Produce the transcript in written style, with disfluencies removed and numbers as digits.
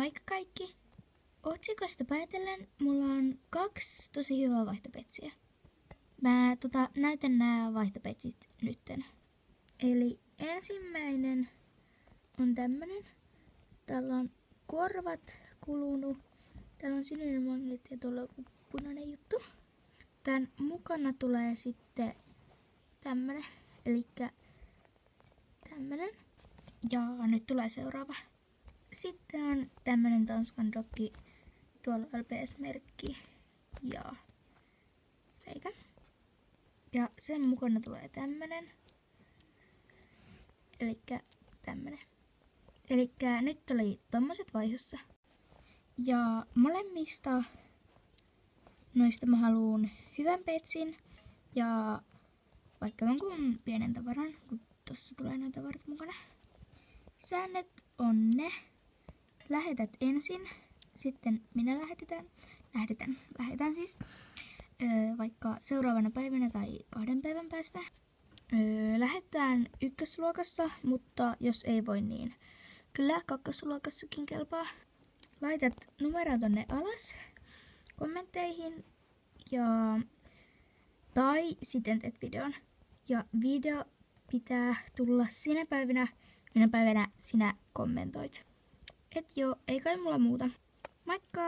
Moikka kaikki! Otsikosta päätellen mulla on 2 tosi hyvää vaihtopetsiä. Mä näytän nämä vaihtopetsit nytten. Eli ensimmäinen on tämmönen. Täällä on korvat kulunut. Täällä on sininen magneetti ja tuolla on joku punainen juttu. Tän mukana tulee sitten tämmönen. Elikkä tämmönen. Ja nyt tulee seuraava. Sitten on tämmönen Tanskan dokki. Tuolla LPS-merkki ja reikä. Ja sen mukana tulee tämmönen. Elikkä tämmönen. Elikkä nyt oli tommoset vaihossa. Ja molemmista noista mä haluun hyvän petsin ja vaikka jonkun pienen tavaran, kun tossa tulee noita tavarat mukana. Säännöt on ne. Lähetät ensin, sitten minä lähetän siis vaikka seuraavana päivänä tai 2 päivän päästä. Lähetään 1. mutta jos ei voi, niin kyllä 2. kelpaa. Laitat numeroa tonne alas kommentteihin tai sitten teet videon. Ja video pitää tulla sinä päivänä, minä päivänä sinä kommentoit. Et joo, ei kai mulla muuta. Moikka!